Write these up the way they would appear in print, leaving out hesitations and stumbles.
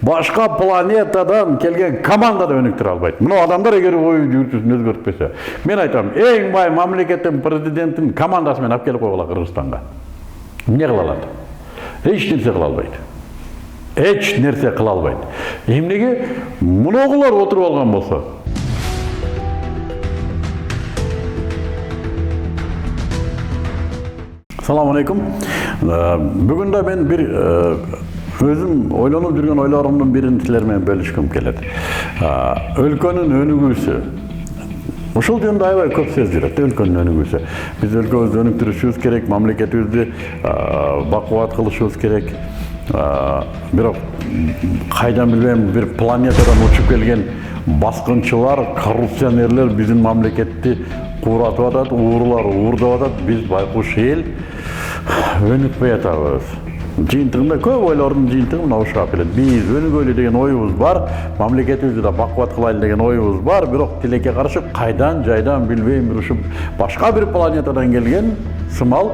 Башка планетадан келген команда да өнүктүрө албайт. Мына адамдар эгер ой жүрүшүн өзгөртпөсө, мен айтам, эң бай мамлекеттин президентин командасы менен алып келип койгула Кыргызстанга. Эмне кыла алат? Эч нерсе кыла албайт. Эч нерсе кыла албайт. Эмнеге муногулар отуруп алган болсо? Assalamu alaikum. Бүгүн да мен бир өзүм ойлонуп жүргөн ойлорумдун бирин силер менен бөлүшкүм келет. Өлкөнүн өнүгүүсү. Ушул жөнүндө аябай көп сөз жүрөт, өлкөнүн өнүгүүсү. Биз өлкөбүздү өнүктүрүшүбүз керек, мамлекетибизди бакубат кылышыбыз керек. Бирок кайдан билбейм, бир планетадан учуп келген баскынчылар, коррупционерлер биздин мамлекетти кууратып атат, уурулар уурдап атат. Биз байкуш эл өнүкпөй атабыз. Жыйынтыгында көп ойлордун жыйынтыгы мына ушуга келет. Биз өнүгөлү деген оюбуз бар, мамлекетибизди да бакубат кылайлы деген оюбуз бар, бирок тилекке каршы кайдан жайдан билбейм, бир ушу башка бир планетадан келген сымал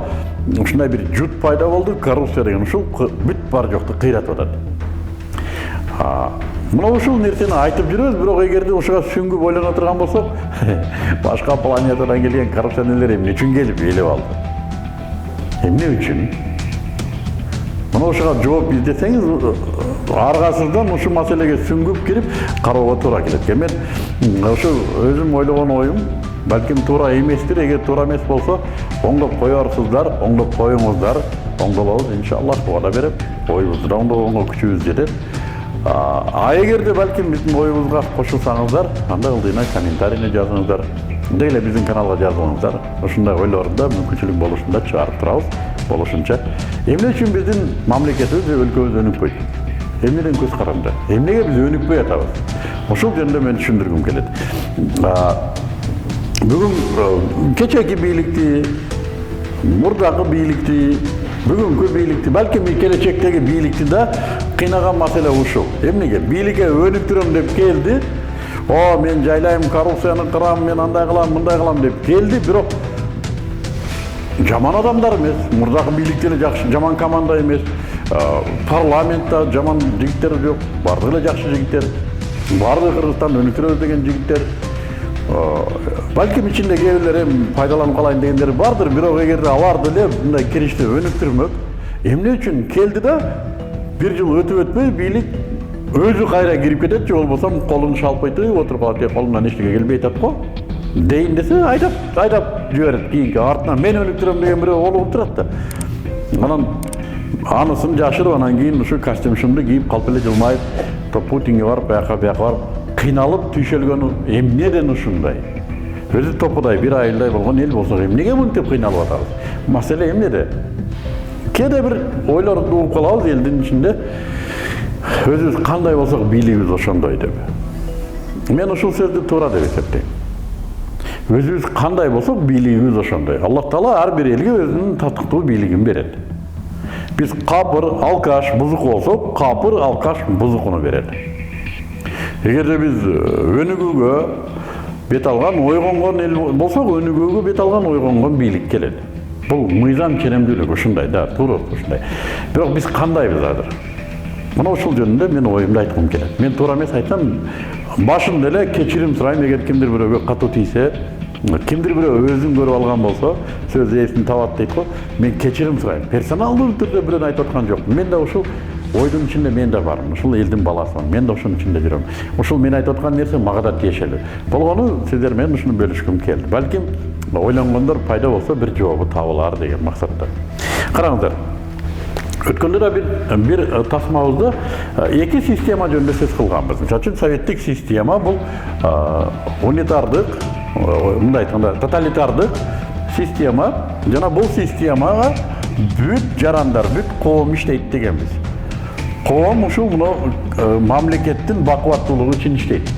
ушундай бир жут пайда болду, коррупция деген ушул бүт бар жокту кыйратып атат. Мына ушул нерсени айтып жүрөбүз, бирок эгерде ушуга сүңгүп ойлоно турган болсок, башка планетадан келген коррупционерлер эмне үчүн келип ээлеп алды? Эмне үчүн? Мына ушуга жооп издесеңиз, аргасыздан ушу маселеге сүңгүп кирип кароого туура келет. Мен ушу өзүм ойлогон оюм, балким туура эместир, эгер туура эмес болсо, оңдоп коерсуздар, оңдоп коюңуздар, оңдолобуз иншаллах, убада берем. Оюбузду да оңдогонго күчүбүз жетет. Эгерде балким биздин оюбузга кошулсаңыздар, анда ылдыйна комментарийни жазыңыздар. Ындай эле биздин каналга жазыңыздар. Ушундай ойлорду мүмкүнчүлүк болушунда чыгарып турабыз, болушунча. Эмне үчүн биздин мамлекетибиз, өлкөбүз өнүкпөйт? Эмнеден көз каранды? Эмнеге биз өнүкпөй атабыз? Ушул жөнүндө мен түшүндүргүм келет. Бүгүн кечеги бийликти, мурдагы бийликти, бүгүнкү бийликти, балким келечектеги бийликти да кыйнаган маселе ушул. Эмнеге? Бийликке өнүктүрөм деп келди. Мен жайлайм, коррупцияны кырам, мен андай кылам, мындай кылам деп келди, бирок жаман адамдар эмес, мурдагы бийликте эле жакшы, жаман команда эмес, парламентте жаман жигиттер жок, бардыгы эле жакшы жигиттер, бардыгы Кыргызстанды өнүктүрөбүз деген жигиттер. Балким ичинде кээ бирлер пайдаланып калайын дегендер бардыр, бирок эгерде алар деле мындай киришти өнүктүрмөк, эмне үчүн келди да бир жыл өтүп-өтпөй бийлик өзү кайра кирип кетет, же болбосо колун шалпый тыгып отуруп калат, колунан эчтеке келбей атат го. Дейин десе айдап жиберет кийинки артынан мен өнүктүрөм деген бирөө болуп турат да. Анан анысын жашырып, анан кийин ушу костюмшумду кийип калп эле жылмайып, Путинге барып, бияка барып, кыйналып түйшөлгөнү эмнеден ушундай? Өзү топудай бир айылдай болгон эл болсо эмнеге мынтип кыйналып атабыз? Маселе эмнеде? Кээде бир ойлорду угуп калабыз элдин ичинде. Өзүбүз кандай болсок бийлигибиз ошондой деп. Мен ушул сөздү туура деп эсептейм. Өзүбүз кандай болсок бийлигибиз ошондой. Аллах Таала ар бир элге өзүнүн татыктуу бийлигин берет. Биз капыр, алкаш, бузук болсок, капыр, алкаш, бузукуну берет. Эгерде биз өнүгүүгө бет алган, ойгонгон эл болсок, өнүгүүгө бет алган, ойгонгон бийлик келет. Бул мыйзам ченемдүүлүк ушундай да, туура ушундай. Бирок биз кандайбыз азыр? Мына ушул жөнүндө мен оюмду айткым келет. Мен туура эмес айтсам, башында эле кечирим сурайм, эгер кимдир бирөөгө катуу тийсе, кимдир бирөө өзүн көрүп алган болсо, сөз ээсин табат дейт го, мен кечирим сурайм. Персоналдуу түрдө бирөөнү айтып аткан жокмун. Мен да ушул ойдун ичинде мен да бармын. Ушул элдин баласымын. Мен да ушунун ичинде жүрөм. Ушул мен айтып аткан нерсе мага да тиешелүү. Болгону сиздер менен ушуну бөлүшкүм келди. Балким ойлонгондор пайда болсо бир жообу табылар деген максатта. Караңыздар. Өткөндө да бир тасмабызда эки система жөнүндө сөз кылганбыз. Мисалы үчүн советтик система бул унитардык, мындай айтканда тоталитардык система, жана бул системага бүт жарандар, бүт коом иштейт дегенбиз. Коом ушул мына мамлекеттин бакубаттуулугу үчүн иштейт.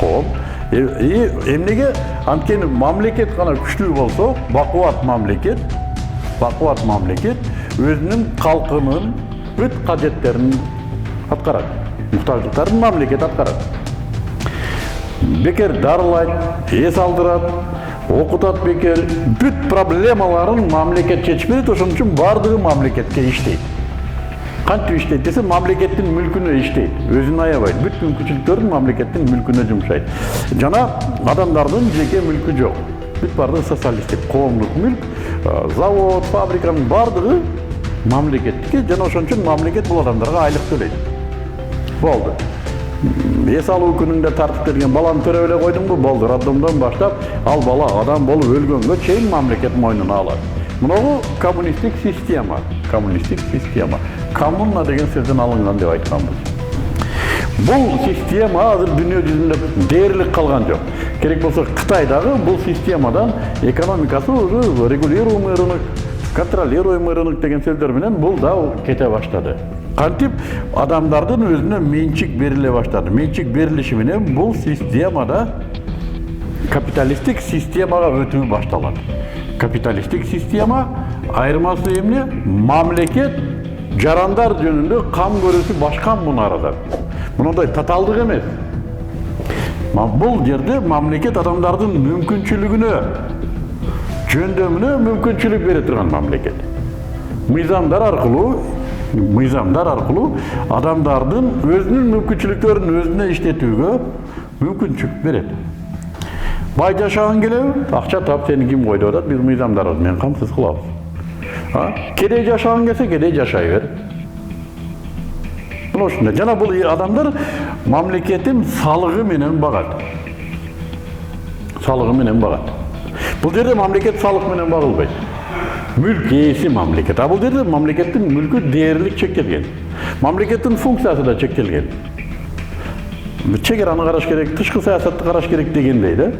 Коом эмнеге анткени мамлекет гана күчтүү болсо, бакубат мамлекет өзүнүн калкынын бүт кажеттерин аткарат. Муктаждыктарын мамлекет аткарат. Бекер дарылайт, эс алдырат, окутат бекер, бүт проблемаларын мамлекет чечпейт, ошон үчүн бардыгы мамлекетке иштейт. Кантип иштейт десе, мамлекеттин мүлкүнө иштейт. Өзүн аябайт. Бүт мүмкүнчүлүктөрүн мамлекеттин мүлкүнө жумшайт. Жана адамдардын жеке мүлкү жок. Бүт бардыгы социалисттик, коомдук мүлк, завод, фабриканын бардыгы мамлекеттики, жана ошон үчүн мамлекет бул адамдарга айлык төлөйт. Болду. Эс алуу күнүндө тартып берген баланы төрөп эле койдуңбу? Болду. Роддомдон баштап ал бала адам болуп өлгөнгө чейин мамлекет мойнуна алат. Мынагу коммунисттик система. Коммунисттик система. Коммуна деген сөздөн алынган деп айтканбыз. Бул система азыр дүйнө жүзүндө дээрлик калган жок. Керек болсо Кытайдагы бул системадан экономикасы уже регулируемый рынок, контролируемый рынок деген сөздөр менен бул да кете баштады. Кантип адамдардын өзүнө менчик бериле баштады. Менчик берилиши менен бул системада капиталисттик системага өтүү башталат. Капиталисттик система айырмасы эмне? Мамлекет жарандар жөнүндө кам көрүүсү башкан мунарада. Мындай таталдык эмес. Бул жерде мамлекет адамдардын мүмкүнчүлүгүнө, жөндөмүнө мүмкүнчүлүк бере турган мамлекет. Мыйзамдар аркылуу адамдардын өзүнүн мүмкүнчүлүктөрүн өзүнө иштетүүгө мүмкүнчүлүк берет. Бай жашаган келеби? Акча тап, сени ким койду атат, биз мыйзамдарыбыз менен камсыз кылабыз. Кедей жашаган келсе, кедей жашай бер. Мына ушундай. Жана бул адамдар мамлекеттин салыгы менен багат. Салыгы менен багат. Бул жерде мамлекет салык менен багылбайт. Мүлк ээси мамлекет. Бул жерде мамлекеттин мүлкү дээрлик чектелген. Мамлекеттин функциясы да чектелген. Чегераны караш керек, тышкы саясатты караш керек дегендей да.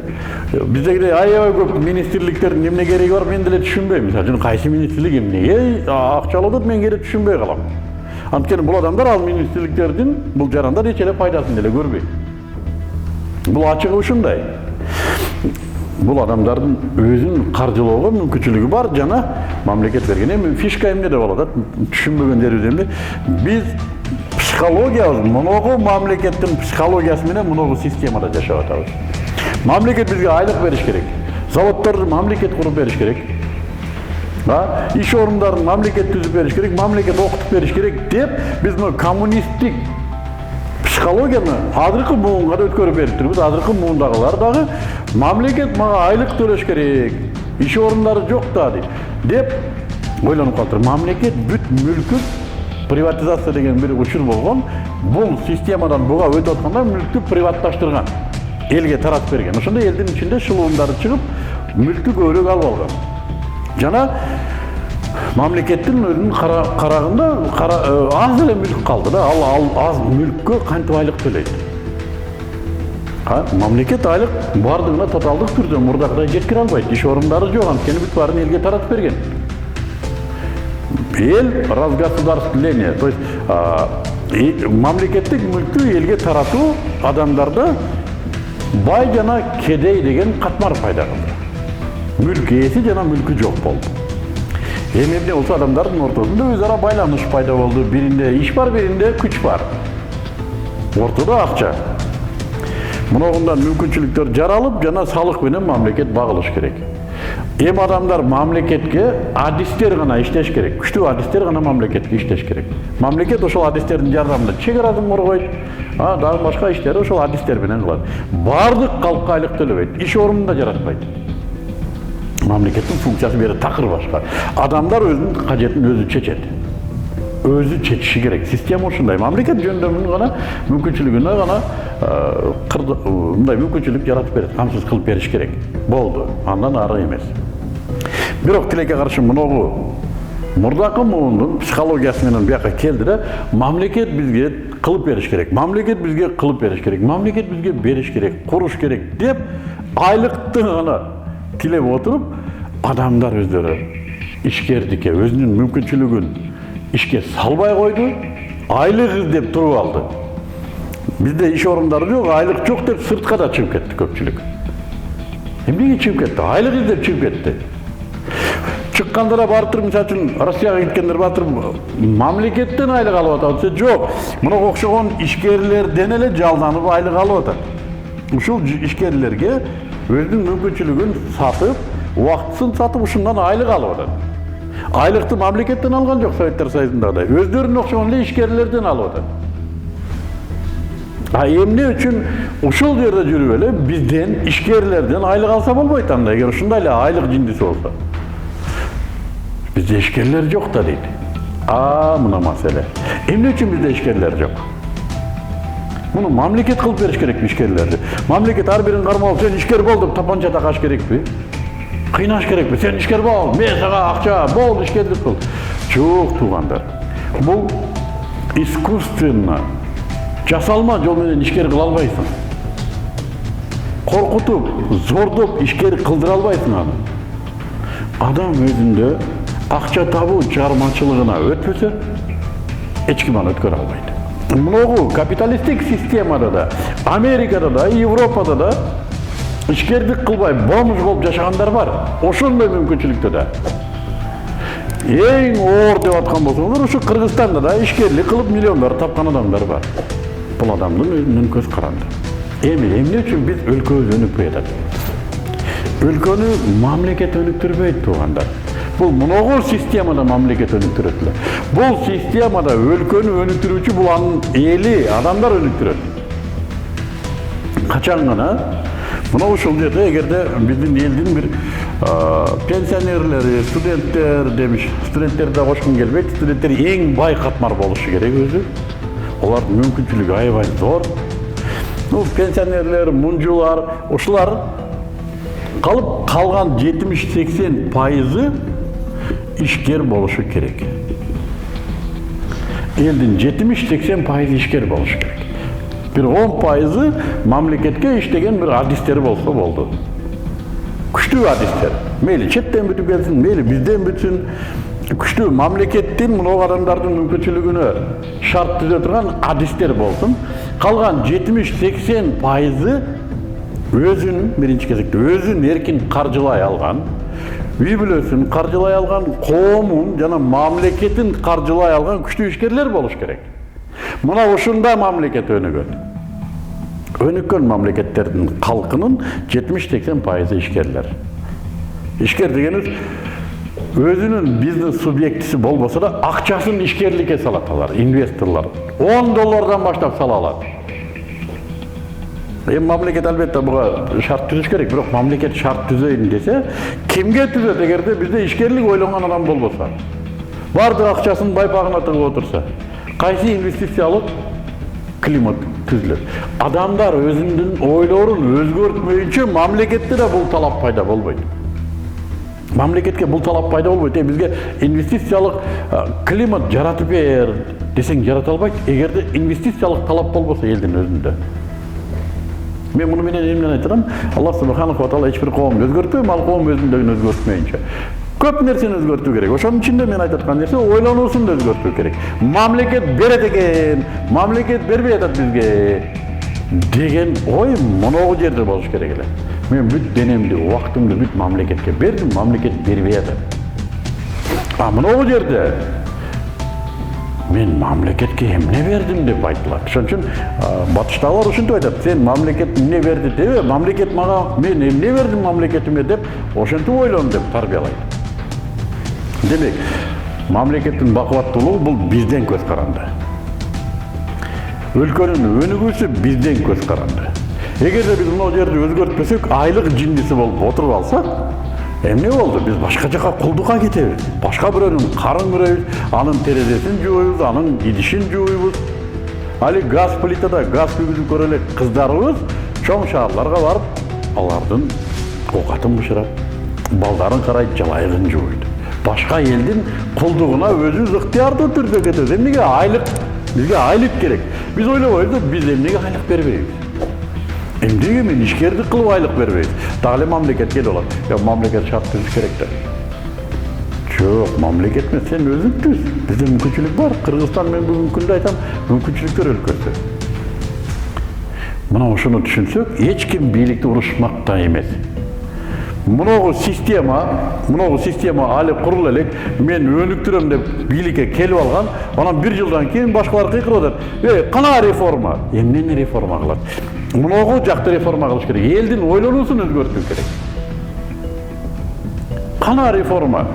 Биздегидей аябай көп министрликтердин эмне кереги бар, мен деле түшүнбөйм. Мисалы үчүн кайсы министрлик эмнеге акча алып, мен келип түшүнбөй калам. Анткени бул адамдар ал министрликтердин, бул жарандар эч эле пайдасын деле көрбөйт. Бул ачыгы ушундай. Бул адамдардын өзүн каржылоого мүмкүнчүлүгү бар, жана мамлекет берген. Эми фишка эмнеде болот? Түшүнбөгөндөрүбүз эмне? Биз психологиябыз, муногу мамлекеттин психологиясы менен муногу системада жашап атабыз. Мамлекет бизге айлык бериш керек. Заводдорду мамлекет куруп бериш керек. Иш орундарын мамлекет түзүп бериш керек, мамлекет окутуп бериш керек деп биз мына коммунисттик психологияны азыркы муунга да өткөрүп берип турбуз. Азыркы муундагылар дагы мамлекет мага айлык төлөш керек, иш орундары жок да деп ойлонуп калыптыр. Мамлекет бүт мүлкүн приватизация деген бир учур болгон. Бул системадан буга өтүп атканда мүлктү приватташтырган, элге таратып берген. Ошондо элдин ичинде шылуундары чыгып, мүлктү көбүрөөк алып алган. Жана мамлекеттин өзүнүн карагында аз эле мүлк калды да. Ал аз мүлккө кантип айлык төлөйт? Мамлекет айлык бардыгына тоталдык түрдө мурдагыдай жеткире албайт. Иш орундары жок, анткени бүт баарын элге таратып берген. Эл разгосударствление, то есть мамлекеттик мүлктү элге таратуу адамдарда бай жана кедей деген катмар пайда кылды. Мүлк ээси жана мүлкү жок болду. Эми эмне болсо адамдардын ортосунда өз ара байланыш пайда болду. Биринде иш бар, биринде күч бар. Ортодо акча. Муногундан мүмкүнчүлүктөр жаралып, жана салык менен мамлекет багылыш керек. Эми адамдар мамлекетке адистер гана иштеш керек. Күчтүү адистер гана мамлекетке иштеш керек. Мамлекет ошол адистердин жардамында чегарасын коргойт, дагы башка иштерди ошол адистер менен кылат. Бардык калкка айлык төлөбөйт, иш орунун да жаратпайт. Мамлекеттин функциясы бери такыр башка. Адамдар өзүнүн кажетін өзү чечет. Өзү чечиши керек. Система ушундай. Мамлекет жөндөмүн гана, мүмкүнчүлүгүнө гана мындай мүмкүнчүлүк жаратып берет, камсыз кылып бериш керек. Болду. Андан ары эмес. Бирок тилекке каршы муногу мурдакы муундун психологиясы менен бияка келди да, мамлекет бизге кылып бериш керек. Мамлекет бизге кылып бериш керек. Мамлекет бизге бериш керек, куруш керек деп айлыкты гана тилеп отуруп, адамдар өздөрү ишкердикке, өзүнүн мүмкүнчүлүгүн ишке салбай койду, айлык издеп туруп алды. Бизде иш орундары жок, айлык жок деп сыртка да чыгып кетти көпчүлүк. Эмнеге чыгып кетти? Айлык издеп чыгып кетти. Чыккандар бартыр, мисалы үчүн Россияга кеткендер бартыр, мамлекеттен айлык алып атат десе, жок. Мунга окшогон ишкерлерден эле жалданып айлык алып атат. Ушул ишкерлерге өзүнүн мүмкүнчүлүгүн сатып, убактысын сатып, ушундан айлык алып атат. Айлыкты мамлекеттен алган жок Советтер Союзундагыдай. Өздөрүнө окшогон эле ишкерлерден алып атат. Эмне үчүн ушул жерде жүрүп эле бизден ишкерлерден айлык алса болбойт анда, эгер ушундай эле айлык жиндиси болсо. Бизде ишкерлер жок да дейт. Мына маселе. Эмне үчүн бизде ишкерлер жок? Муну мамлекет кылып бериш керек ишкерлерди. Мамлекет ар бирин кармалып, сен ишкер бол деп тапанча такаш керекпи? Кыйнаш керекпи? Сен ишкер бол, мен сага акча, бол ишкерлик кыл. Жок туугандар. Бул искусственно жасалма жол менен ишкер кыла албайсың. Коркутуп, зордоп ишкер кылдыра албайсың аны. Адам өзүндө акча табуу чыгармачылыгына өтпөсө, эч ким аны өткөрө албайт. Многу капиталисттик системада да, Америкада да, Европада да ишкердик кылбай бомж болуп жашагандар бар. Ошондой мүмкүнчүлүктө да. Эң оор деп аткан болсоңуздар, ушу Кыргызстанда да ишкерлик кылып миллиондар тапкан адамдар бар. Бул адамдын өзүнүн көз каранды. Эмне үчүн биз өлкөбүз өнүкпөй атат? Өлкөнү мамлекет өнүктүрбөйт туугандар. Бул многу системада мамлекет өнүктүрөт эле. Бул системада өлкөнү өнүктүрүүчү бул анын эли, адамдар өнүктүрөт. Качан гана мына ушул жерде эгерде биздин элдин бир пенсионерлери, студенттер демиш, студенттерди да кошкум келбейт, студенттер эң бай катмар болушу керек өзү. Олардын мүмкүнчүлүгү аябай зор. Пенсионерлер, мунжулар, ушулар калып калган 70-80% ишкер болушу керек. Элдин 70-80% ишкер болушу керек. Бир 10% мамлекетке иштеген бир адистер болсо болду. Күчтүү адистер. Мейли четтен бүтүп келсин, мейли бизден бүтсүн. Күчтүү мамлекеттин мынау адамдардын мүмкүнчүлүгүнө шарт түзө турган адистер болсун. Калган 70-80% өзүн биринчи кезекте өзүн эркин каржылай алган, үй бүлөсүн каржылай алган, коомун жана мамлекетин каржылай алган күчтүү ишкерлер болуш керек. Мына ушундай мамлекет өнүгөт. Өнүккөн мамлекеттердин калкынын 70-80% ишкерлер. Ишкер дегенибиз өзүнүн бизнес субъектиси болбосо да акчасын ишкерликке салат алар, инвесторлор. $10 баштап сала алат. Мамлекет албетте буга шарт түзүш керек, бирок мамлекет шарт түзөйүн десе, кимге түзөт эгерде бизде ишкерлик ойлонгон адам болбосо? Бардык акчасын байпагына тыгып отурса, кайсы инвестициялык климат түзүлөт? Адамдар өзүнүн ойлорун өзгөртмөйүнчө мамлекетте да бул талап пайда болбойт. Мамлекетке бул талап пайда болбойт. Бизге инвестициялык климат жаратып бер десең жарата албайт, эгерде инвестициялык талап болбосо элдин өзүндө. Мен муну менен эмнени айтам? Аллах субханаху ва таала эч бир коомду өзгөртпөйм, ал коом өзүндөгүн өзгөртмөйүнчө. Көп нерсени өзгөртүү керек. Ошонун ичинде мен айтып аткан нерсе ойлонуусун өзгөртүү керек. Мамлекет берет экен, мамлекет бербей атат бизге деген ой моногу жерде болуш керек эле. Мен бүт денемди, убактымды бүт мамлекетке бердим, мамлекет бербей атат. Моногу жерде мен мамлекетке эмне бердим деп айтылат. Ошон үчүн батыштагылар ушинтип айтат. Сен мамлекет эмне берди дебе, мамлекет мага мен эмне бердим мамлекетиме деп ошентип ойлон деп тарбиялайт. Демек, мамлекеттин бакубаттуулугу бул бизден көз каранды. Өлкөнүн өнүгүүсү бизден көз каранды. Эгерде биз мына жерди өзгөртпөсөк, айлык жиндиси болуп отуруп алсак, эмне болду? Биз башка жака кулдукка кетебиз. Башка бирөөнүн карын көрөбүз, анын терезесин жууйбуз, анын идишин жууйбуз. Али газ плитада газ күйгүзүп көрө элек кыздарыбыз чоң шаарларга барып, алардын оокатын бышырат, балдарын карайт, жалайыгын жууйт. Башка элдин кулдугуна өзүбүз ыктыярдуу түрдө кетебиз. Эмнеге айлык? Бизге айлык керек. Биз ойлобойбуз, биз эмнеге айлык бербейбиз? Эмнеге мен ишкердик кылып айлык бербейбиз? Дагы эле мамлекет келип алат. Мамлекет шарт түзүш керек да. Жок, мамлекет эмес, сен өзүң түз. Бизде мүмкүнчүлүк бар. Кыргызстан мен бүгүнкү күндө айтам, мүмкүнчүлүктөр өлкөсү. Мына ошону түшүнсөк, эч ким бийликти урушмакта эмес. Многу система али курулуп элек, мен өнүктүрөм деп бийликке келип алган, анан 1 жылдан кийин башкалар кыйкырып атат. Кана реформа? Эмнени реформа кылат? Многу жакты реформа кылыш керек. Элдин ойлонуусун өзгөртүү керек. Кана реформа?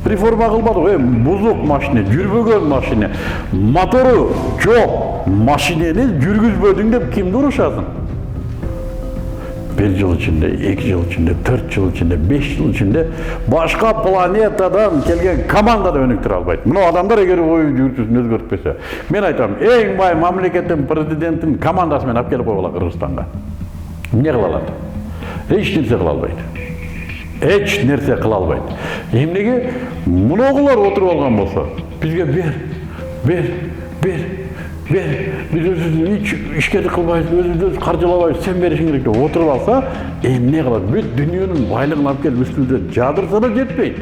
Реформа кылбадык, бузук машина, жүрбөгөн машина, мотору жок машинени жүргүзбөдүң деп кимди урушасың? 1 жыл içinde, 2 жыл içinde, 4 жыл içinde, 5 жыл içinde başka planetadan kelgen komanda da өнүктүрө албайт. Мына адамдар эгер ой жүрүшүн өзгөртпөсө, мен айтам, эң бай мамлекеттин президентин командасы менен алып келип койгула Кыргызстанга. Эмне кыла алат? Эч нерсе кыла албайт. Эч нерсе кыла албайт. Эмнеге муногулар отуруп алган болсо, бизге бер. Biz hiç işkence kılmayız, özümüz karcılamayız, sen verişin gerek diyor. Oturup alsa, ne kadar? Bütün dünyanın baylığını alıp gelip üstünde cadırsa da yetmeydi.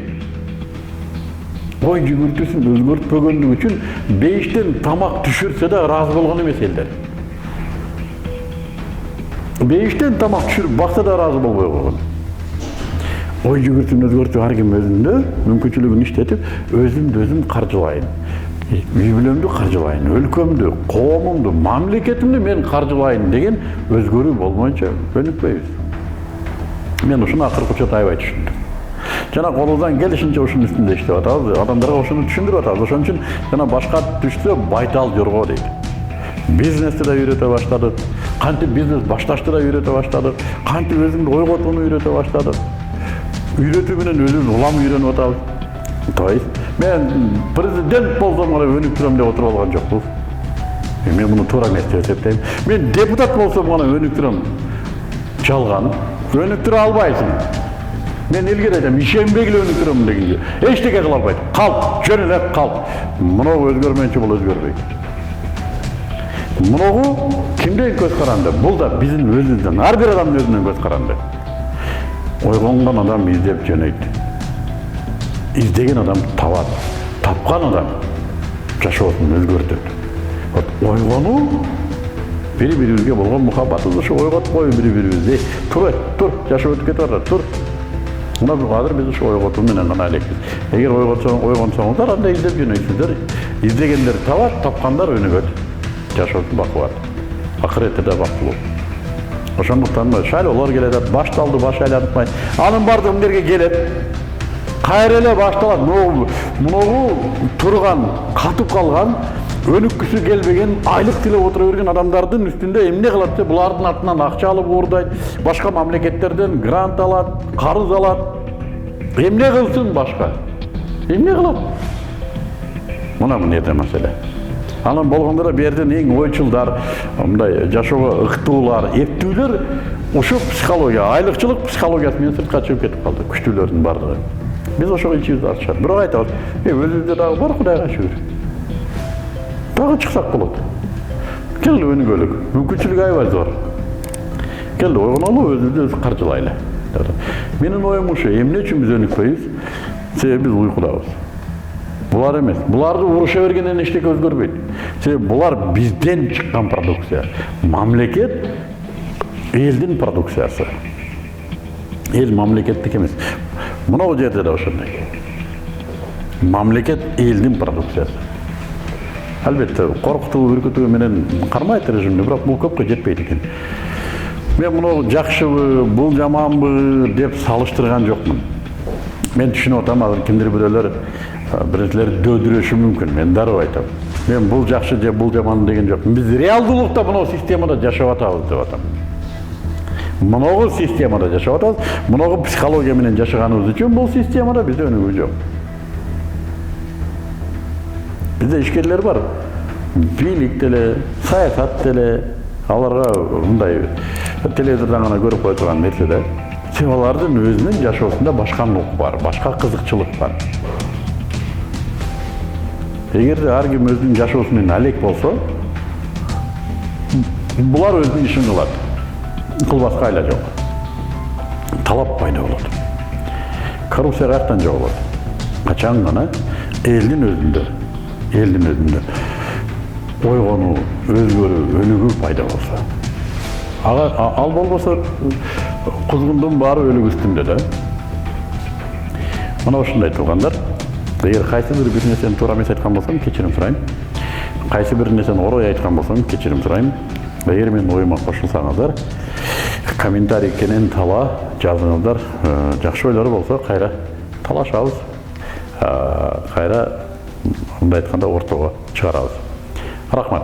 Oy yügürtüsün özgürtpögünlüğü için beyişten tamak düşürse de razı bolğan emes elder. Beyişten tamak düşürüp baksa da razı bolbay koygan. Oy yügürtüsün özgürtü har kim özünde mümkünçülüğünü işletip özüm karcılayın. Үй-бүлөмдү каржылайын, өлкөмдү, коомумду, мамлекетимди мен каржылайын деген өзгөрүү болмойнчо өнүкпөйбүз. Мен ушуну акыркы учурда аябай түшүндүм. Жана колунан келишинче ушунун үстүндө иштеп атабыз, адамдарга ушуну түшүндүрүп атабыз. Ошон үчүн жана башка түштө байтал жорго дейт. Бизнести да үйрөтө баштадык, кантип бизнес башташты да үйрөтө баштадык, кантип өзүңдү ойготууну үйрөтө баштадык. Үйрөтүү менен өзүбүз улам үйрөнүп атабыз. То есть мен президент болсом гана өнүктүрөм деп отуруп алган жокпуз. Мен муну туура эмес деп эсептейм. Мен депутат болсом гана өнүктүрөм. Жалган. Өнүктүрө албайсың. Мен элге айтам, ишенбей эле өнүктүрөм дегенде. Эчтеке кыла албайт. Калп, жөн эле калп. Муну өзгөрмөйүнчө бул өзгөрбөйт. Муну кимден көз каранды? Бул да биздин өзүбүздөн, ар бир адамдын өзүнөн көз каранды. Ойгонгон адам издеп жөнөйт. İzlеген адам табат, тапкан адам жашоосун өзгөртөт. Ойгонуу бири-бирибизге болгон мухаббатыбызды ушу ойготпой бири-бирибизди. Тур, жашоо өтүп кетип атат, тур. Мына азыр биз ушу ойготуу менен гана элекпиз. Эгер ойгонсоңуздар, анда издеп жөнөйсүздөр. Издегендер табат, тапкандар өнүгөт. Жашоосун бакыбат. Акыретте да бактылуу. Ошондуктан шайлоолор келет, башталды, баш айланытпай. Анын бардыгы эмнеге келет? Кайра эле башталат. Муну турган, катып калган, өнүккүсү келбеген, айлык тилеп отура берген адамдардын үстүндө эмне кылат деп, булардын артынан акча алып уурдайт, башка мамлекеттерден грант алат, карыз алат. Эмне кылсын башка? Эмне кылат? Мына эмне маселе. Анан болгондо да берден эң ойчулдар, мындай жашоого ыктуулар, эптүүлөр ушу психология, айлыкчылык психологиясы менен сыртка чыгып кетип калды, күчтүүлөрдүн бардыгы. Biz ошого ичибизди ачышат. Бирок айтабыз, өзүбүздө дагы бар, Кудайга шүгүр. Дагы чыксак болот. Келди өнүгөлүк. Мүмкүнчүлүк аябай зор. Келди ойгонолу, өзүбүздү каржылайлы. Менин оюм ушу, эмне үчүн биз өнүкпөйбүз? Себеби биз уйкудабыз. Булар эмес. Буларды уруша бергенден эчтеке өзгөрбөйт. Себеби булар бизден чыккан продукция. Мамлекет элдин продукциясы. Эл мамлекеттик эмес. Мына жерде да ошондой. Мамлекет элдин продукциясы. Албетте, коркутуу, үркүтүү менен кармайт режимди, бирок бул көпкө жетпейт экен. Мен муну жакшыбы, бул жаманбы деп салыштырган жокмун. Мен түшүнүп атам, азыр кимдир бирөөлөр биринчилер дөөдүрөшү мүмкүн. Мен дароо айтам. Мен бул жакшы же бул жаман деген жокмун. Биз реалдуулукта мына системада жашап атабыз деп атам. Мынагы системада жашап атабыз, мынагы психология менен жашаганыбыз үчүн бул системада бизде өнүгүү жок. Бизде ишкерлер бар. Бийлик деле, саясат деле, аларга мындай телевизордон гана көрүп кое турган нерсе да. Алардын өзүнүн жашоосунда башкандык бар, башка кызыкчылык бар. Эгерде ар ким өзүнүн жашоосу менен алек болсо, булар өзүнүн ишин кылат. Кылбаска айла жок. Талап пайда болот. Коррупция каяктан жоголот? Качан гана элдин өзүндө, ойгонуу, өзгөрүү, өнүгүү пайда болсо. Ал болбосо кузгундун баары өлүк үстүндө да. Мына ушундай туугандар, эгер кайсы бир нерсени туура эмес айткан болсом, кечирим сурайм. Кайсы бир нерсени орой айткан болсом, кечирим сурайм. Эгер менин оюма кошулсаңыздар, комментарий кенен тала жазыңыздар. Жакшы ойлор болсо кайра талашабыз. кайра мындай айтканда ортого чыгарабыз. Рахмат.